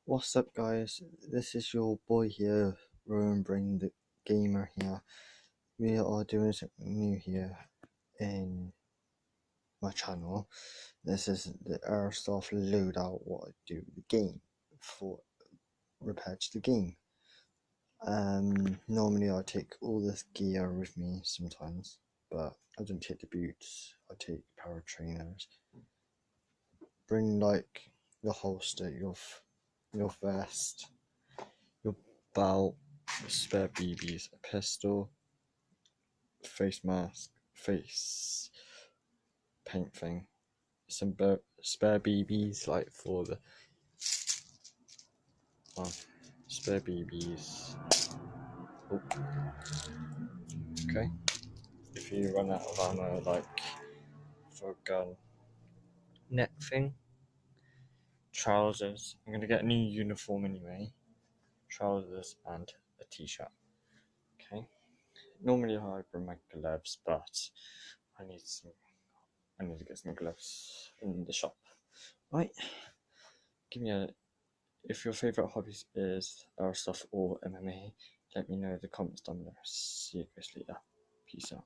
What's up, guys? This is your boy here, Remembering the Gamer here. We are doing something new here in my channel. This is the AIRSOFT loadout, what I do with the game for repair to the game. Normally I take all this gear with me sometimes, but I don't take the boots. I take power trainers. Bring like the holster, your vest, your belt, spare BBs, a pistol, face mask, face paint thing, some spare BBs like for the spare BBs. Oh. Okay. If you run out of ammo, like for a gun, neck thing, trousers. I'm gonna get a new uniform anyway. Trousers and a t-shirt. Okay. Normally I bring my gloves, but I need to get some gloves in the shop. Right. Give me a. If your favourite hobbies is AIRSOFT or MMA, let me know in the comments down below. See you guys later. Peace out.